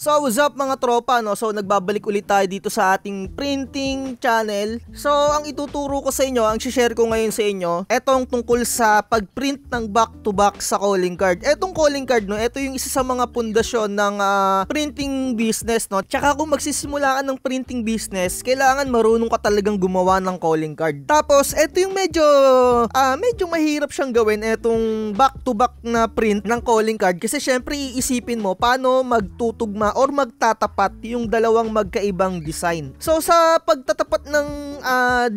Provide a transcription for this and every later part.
So what's up mga tropa, no? So nagbabalik ulit tayo dito sa ating printing channel. So ang ituturo ko sa inyo, ang share ko ngayon sa inyo, etong tungkol sa pagprint ng back-to-back sa calling card. Etong calling card, no, ito yung isa sa mga pundasyon ng printing business, no? Tsaka kung magsisimula ka ng printing business, kailangan marunong ka talagang gumawa ng calling card. Tapos ito yung medyo mahirap siyang gawin, etong back-to-back na print ng calling card, kasi syempre iisipin mo paano magtutugma or magtatapat yung dalawang magkaibang design. So sa pagtatapat ng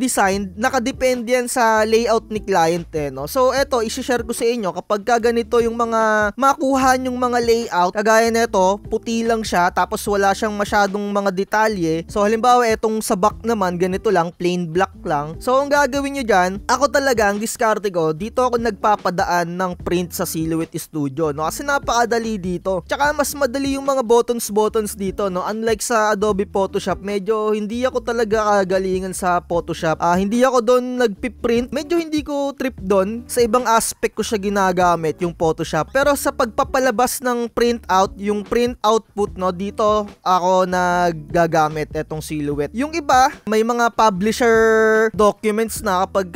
design, nakadepende yan sa layout ni client, no? So eto, isi-share ko sa inyo kapag ganito yung mga makuha yung mga layout, kagaya nito, puti lang siya tapos wala siyang masyadong mga detalye. So halimbawa etong sa back naman, ganito lang, plain black lang. So ang gagawin nyo dyan, ako talaga, ang diskarte ko, dito ako nagpapadaan ng print sa Silhouette Studio, no? Kasi napakadali dito. Tsaka mas madali yung mga buttons dito, no? Unlike sa Adobe Photoshop, medyo hindi ako talaga kagalingan sa Photoshop. Hindi ako doon nagpiprint. Medyo hindi ko trip doon. Sa ibang aspect ko siya ginagamit, yung Photoshop. Pero sa pagpapalabas ng printout, yung print output, no, dito ako nagagamit etong Silhouette. Yung iba, may mga publisher documents na kapag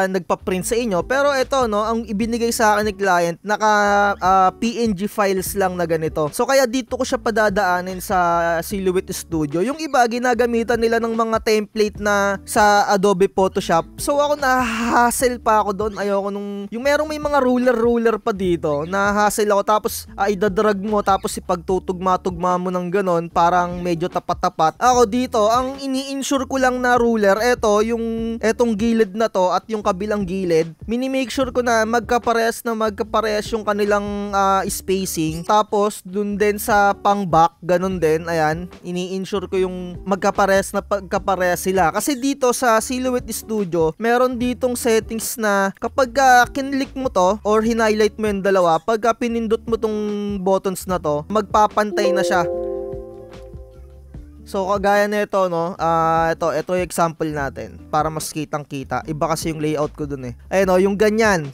nagpa-print sa inyo. Pero ito, no, ang ibinigay sa akin ni client, naka PNG files lang na ganito. So kaya dito ko siya padadaanin sa Silhouette Studio. Yung iba, ginagamitan nila ng mga template na sa Adobe Photoshop. So ako na-hassle pa ako doon. Ayoko nung yung merong may mga ruler pa dito. Na-hassle ako, tapos idadrag mo, tapos ipagtutugma-tugma mo ng ganon, parang medyo tapat-tapat. Ako dito, ang ini-insure ko lang na ruler, etong gilid na to at yung kabilang gilid, mini-make sure ko na magkaparehas yung kanilang spacing. Tapos dun din sa pang back, ganun din, ayan, ini-insure ko yung magkaparehas sila. Kasi dito sa Silhouette Studio, meron ditong settings na kapag kinlik mo to or hin-highlight mo yung dalawa, pagka pinindot mo tong buttons na to, magpapantay na siya. So kagaya nito, no, ito yung example natin para mas kitang-kita. Iba kasi yung layout ko dun eh. Ayun, no, yung ganyang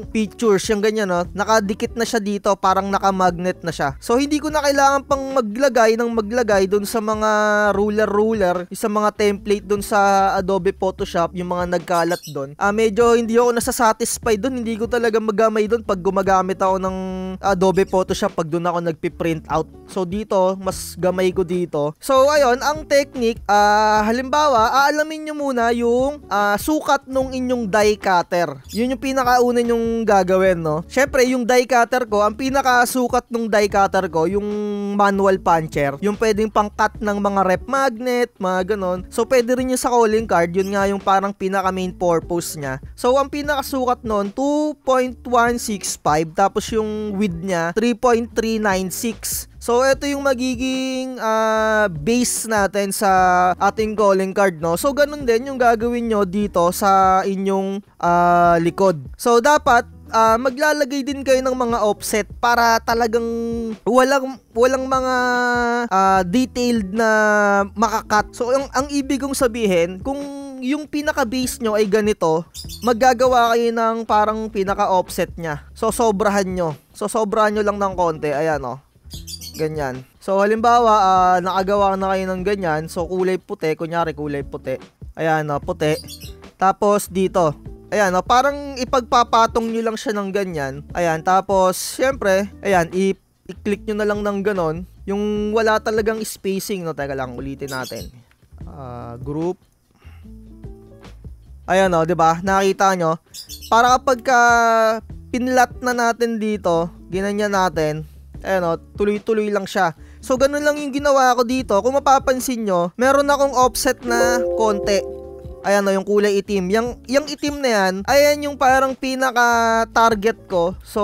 pictures, yung ganyan, no, nakadikit na siya dito, parang naka-magnet na siya. So hindi ko na kailangan pang maglagay dun sa mga ruler, sa mga template dun sa Adobe Photoshop, yung mga nagkalat dun. Medyo hindi ako nasasatisfied dun, hindi ko talaga magamay dun pag gumagamit ako ng Adobe Photoshop pag dun ako nagpi-print out. So dito, mas gamay ko dito. So ayun, ang technique, halimbawa, aalamin nyo muna yung sukat nung inyong die cutter. Yun yung pinakauna nyong gagawin, no? Syempre, yung die cutter ko, ang pinakasukat nung die cutter ko, yung manual puncher, yung pwedeng pang-cut ng mga rep magnet, mga ganon. So pwede rin yung sa calling card, yun nga yung parang pinaka main purpose nya. So ang pinakasukat nun, 2.165, tapos yung width nya, 3.396. So ito yung magiging base natin sa ating calling card, no? So ganun din yung gagawin nyo dito sa inyong likod. So dapat maglalagay din kayo ng mga offset para talagang walang mga detailed na makakat. So ang ibig kong sabihin, kung yung pinaka-base nyo ay ganito, maggagawa kayo ng parang pinaka-offset nya. So sobrahan nyo lang ng konti. Ayan, oh, ganyan. So halimbawa, nakagawa na kayo ng ganyan. So kulay puti, kunyari kulay puti. Ayan, no, puti. Tapos dito, ayan, no, parang ipagpapatong nyo lang siya ng ganyan. Ayan, tapos syempre, ayan, i-click nyo na lang ng ganon. Yung wala talagang spacing, no. Teka lang, ulitin natin. Group. Ayan, no, 'di ba? Nakita nyo? Para kapag pinlat na natin dito, ginanyan natin, ayan, no, tuloy-tuloy lang siya. So ganun lang yung ginawa ko dito. Kung mapapansin nyo, meron akong offset na konti. Ayan, no, yung kulay itim. Yung itim na yan, ayan yung parang pinaka-target ko. So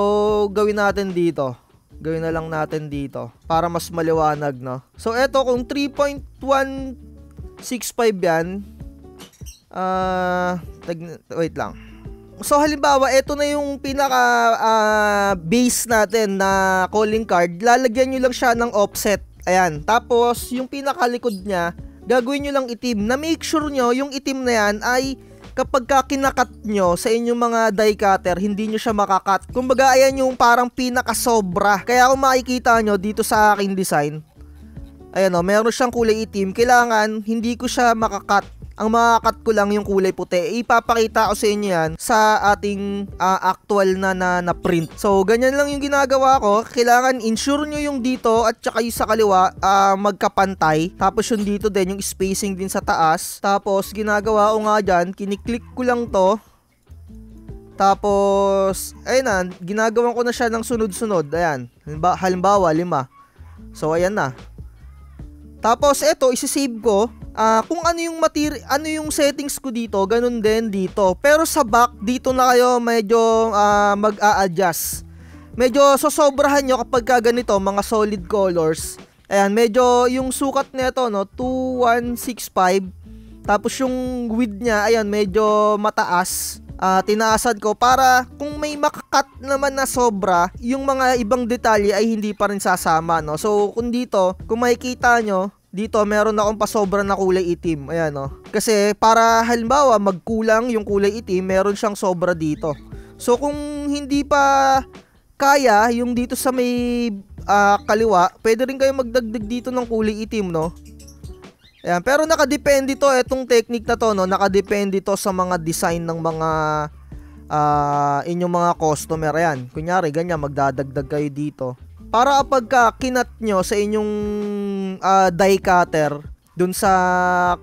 gawin natin dito. Gawin na lang natin dito para mas maliwanag, no? So eto, kung 3.165 yan, wait lang. So halimbawa, ito na yung pinaka base natin na calling card. Lalagyan nyo lang siya ng offset. Ayan. Tapos yung pinakalikod niya, gagawin nyo lang itim. Na make sure nyo yung itim na yan ay kapag ka kinakat nyo sa inyong mga die cutter, hindi nyo siya makakat. Kumbaga, ayan yung parang pinakasobra. Kaya kung makikita nyo dito sa aking design, ayan o, meron siyang kulay itim. Kailangan, hindi ko siya makakat. Ang makakat ko lang yung kulay puti. Ipapakita ko sa inyo yan sa ating actual na print. So, ganyan lang yung ginagawa ko. Kailangan ensure nyo yung dito at saka yung sa kaliwa magkapantay. Tapos yung dito din, yung spacing din sa taas. Tapos, ginagawa ko nga dyan, kiniklik ko lang to. Tapos, ayun na, ginagawa ko na siya ng sunod-sunod. Ayan, halimbawa, 5. So, ayan na. Tapos, eto, isisave ko. Kung ano yung settings ko dito, ganun din dito. Pero sa back, dito na kayo medyo mag-a-adjust. Medyo sosobrahan nyo kapag ganito, mga solid colors. Ayan, medyo yung sukat nito, no, 2165. Tapos yung width niya, ayan, medyo mataas. Tinaasan ko para kung may makakat naman na sobra, yung mga ibang detalye ay hindi pa rin sasama, no. So, kung dito, kung makikita nyo, dito meron akong pasobra na kulay itim. Ayan, no. Kasi para halimbawa magkulang yung kulay itim, meron siyang sobra dito. So kung hindi pa kaya yung dito sa may kaliwa, pwede rin kayo magdagdag dito ng kulay itim, no. Ayan, pero nakadepende to, etong technique na to, no, nakadepende to sa mga design ng mga inyong mga customer. Ayan, kunyari ganyan, magdadagdag kayo dito. Para kapag kinat nyo sa inyong die cutter, dun sa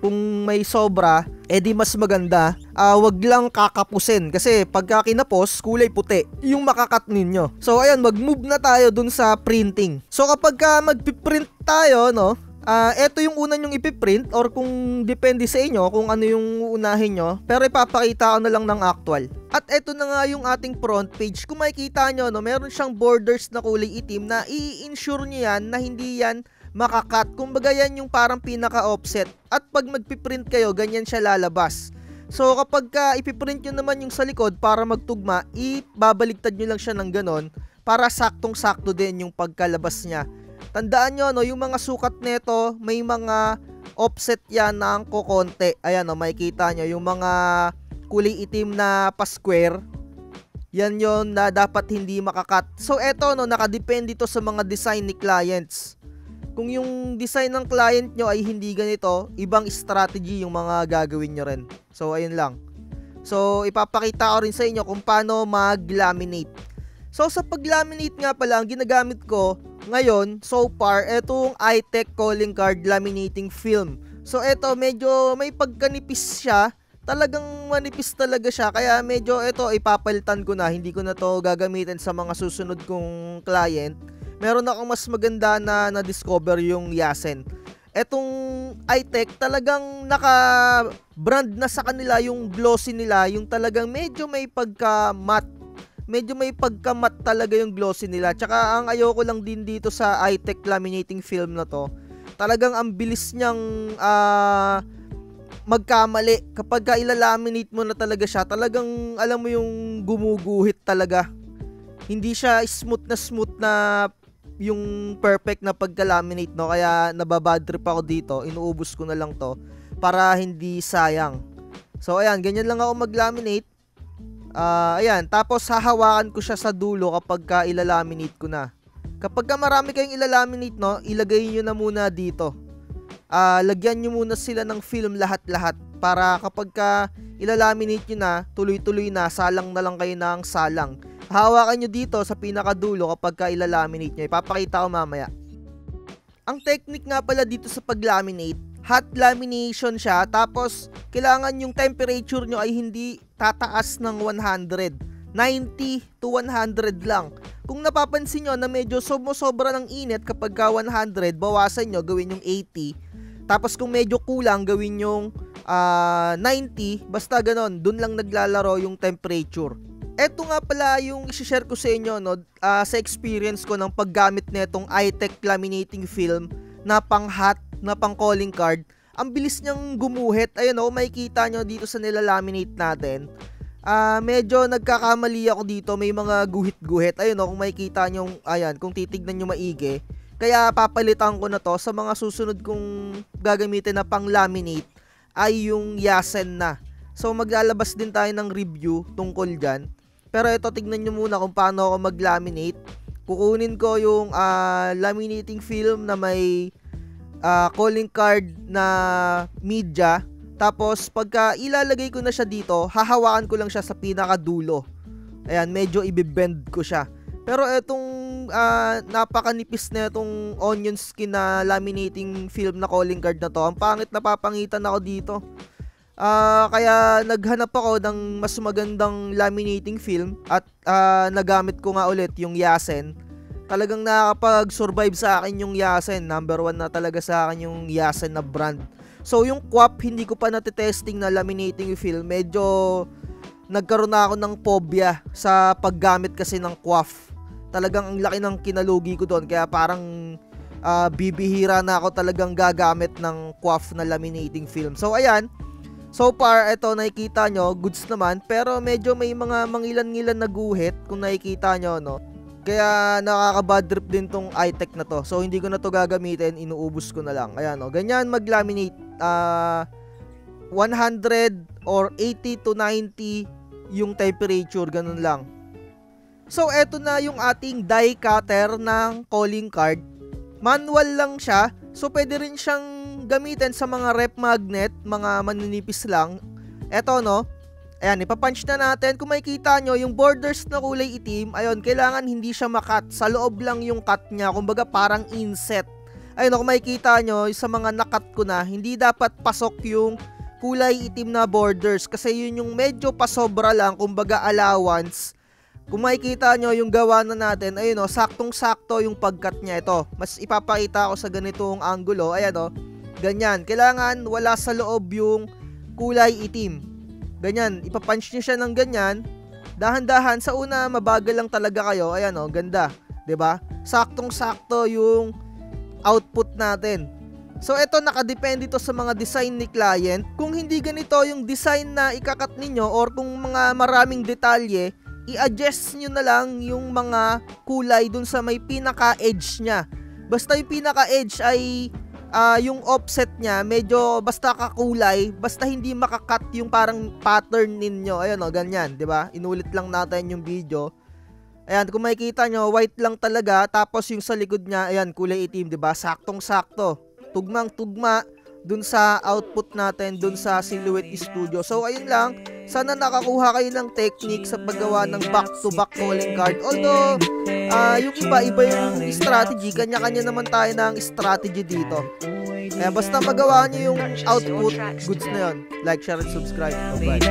kung may sobra, edi mas maganda, wag lang kakapusin. Kasi pagka kinapos, kulay puti yung makakat ninyo. So ayan, mag-move na tayo dun sa printing. So kapag magpiprint tayo, no, eto yung una nyong ipiprint, or kung depende sa inyo kung ano yung unahin nyo, pero ipapakita ko na lang ng actual. At eto na nga yung ating front page. Kung makikita nyo, no, meron siyang borders na kulay itim na i-ensure nyo yan na hindi yan makakat. Kumbaga yan yung parang pinaka-offset. At pag magpiprint kayo, ganyan siya lalabas. So kapag ipiprint nyo naman yung sa likod para magtugma, ibabaligtad nyo lang siya ng ganon para saktong-sakto din yung pagkalabas niya. Tandaan nyo, no, yung mga sukat nito, may mga offset yan ng kokonti. Ayan, no, makikita nyo, yung mga kulay itim na pa-square, yan yon na dapat hindi makakat. So, eto, no, nakadepende to sa mga design ni clients. Kung yung design ng client nyo ay hindi ganito, ibang strategy yung mga gagawin nyo rin. So, ayun lang. So, ipapakita ko rin sa inyo kung paano mag-laminate. So, sa pag-laminate nga pala, ang ginagamit ko ngayon, so far, etong iTech calling card laminating film. So, eto, medyo may pagkanipis siya. Talagang manipis talaga siya. Kaya medyo eto, ipapalitan ko na. Hindi ko na to gagamitin sa mga susunod kong client. Meron akong mas maganda na na-discover yung Yasen. Etong iTech, talagang naka-brand na sa kanila yung glossy nila. Yung talagang medyo may pagka-matte. Medyo may pagka-matte talaga yung glossy nila. Tsaka ang ayoko lang din dito sa iTech laminating film na to, talagang ang bilis niyang magkamali. Kapag ilalaminate mo na talaga siya, talagang alam mo yung gumuguhit talaga. Hindi siya smooth na yung perfect na pagka-laminate, no? Kaya nababadtrip ako dito. Inuubos ko na lang to para hindi sayang. So ayan, ganyan lang ako mag-laminate. Ayan, tapos hahawakan ko siya sa dulo kapag ilalaminate ko na. Kapag marami kayong ilalaminate, no, ilagay nyo na muna dito. Lagyan nyo muna sila ng film lahat-lahat para kapag ilalaminate nyo na, tuloy-tuloy na, salang na lang kayo ng salang. Hawakan nyo dito sa pinakadulo kapag ilalaminate nyo. Ipapakita ko mamaya. Ang technique nga pala dito sa pag-laminate, hot lamination siya, tapos kailangan yung temperature nyo ay hindi tataas ng 100. 90 to 100 lang. Kung napapansin nyo na medyo sobra ng init kapag 100, bawasan nyo, gawin yung 80. Tapos kung medyo kulang, gawin yung 90. Basta ganon, dun lang naglalaro yung temperature. Eto nga pala yung isi-share ko sa inyo, no, sa experience ko ng paggamit netong iTech laminating film na pang hot, na pang calling card. Ang bilis niyang gumuhit. Ayun, oh, makikita nyo dito sa nilalaminate natin. Medyo nagkakamali ako dito, may mga guhit-guhit. Ayun, oh, kung makikita nyo, ayan, kung titignan nyo maigi. Kaya papalitan ko na to. Sa mga susunod kong gagamitin na pang laminate ay yung Yasen na. So maglalabas din tayo ng review tungkol dyan. Pero ito, tignan nyo muna kung paano ako mag-laminate. Kukunin ko yung laminating film na may calling card na media. Tapos pagka ilalagay ko na siya dito, hahawakan ko lang siya sa pinakadulo. Ayan, medyo ibibend ko siya. Pero itong napakanipis na itong onion skin na laminating film na calling card na to, ang pangit, napapangitan ako dito. Kaya naghanap ako ng mas magandang laminating film at nagamit ko nga ulit yung Yasen. Talagang nakakapag-survive sa akin yung Yasen. Number 1 na talaga sa akin yung Yasen na brand. So yung QWAP, hindi ko pa natitesting na laminating film. Medyo nagkaroon na ako ng phobia sa paggamit kasi ng QWAP. Talagang ang laki ng kinalugi ko doon. Kaya parang bibihira na ako talagang gagamit ng QWAP na laminating film. So ayan, so far ito nakikita nyo, goods naman. Pero medyo may mga mangilan-ngilan na guhit kung nakikita nyo, no. Kaya nakaka-bad trip din tong iTech na to. So hindi ko na to gagamitin, inuubos ko na lang. Ayan, no, ganyan mag-laminate. 100 or 80 to 90 yung temperature, ganun lang. So eto na yung ating die cutter ng calling card. Manual lang siya. So pwede rin siyang gamitin sa mga rep magnet, mga maninipis lang. Eto, no. Ayan, ipapunch na natin. Kung makikita nyo, yung borders na kulay itim, ayun, kailangan hindi siya makat. Sa loob lang yung cut niya. Kumbaga parang inset. Ayun, kung makikita nyo, sa mga nakat ko na, hindi dapat pasok yung kulay itim na borders. Kasi yun yung medyo pasobra lang, kumbaga allowance. Kung makikita nyo yung gawa na natin, ayun, o, saktong-sakto yung pagkat niya. Ito, mas ipapakita ko sa ganitong angulo. Ayan, o, ganyan. Kailangan wala sa loob yung kulay itim. Ganyan, ipapunch nyo siya ng ganyan. Dahan-dahan, sa una, mabagal lang talaga kayo. Ayan, o, ganda. 'Di ba? Saktong-sakto yung output natin. So, ito, nakadepende to sa mga design ni client. Kung hindi ganito yung design na ikakat ninyo or kung mga maraming detalye, i-adjust nyo na lang yung mga kulay dun sa may pinaka-edge nya. Basta yung pinaka-edge ay yung offset nya, medyo basta kakulay, basta hindi makakat yung parang pattern ninyo. Ayun, o, ganyan, 'di ba? Inulit lang natin yung video. Ayan, kung makikita nyo, white lang talaga. Tapos yung sa likod nya, ayan, kulay itim, 'di ba? Saktong-sakto. Tugmang-tugma dun sa output natin, dun sa Silhouette Studio. So, ayun lang. Sana nakakuha kayo ng technique sa paggawa ng back-to-back calling card. Although, yung iba yung strategy. Kanya-kanya naman tayo ng strategy dito. Kaya basta magawa nyo yung output, goods na yun. Like, share, and subscribe. Bye-bye.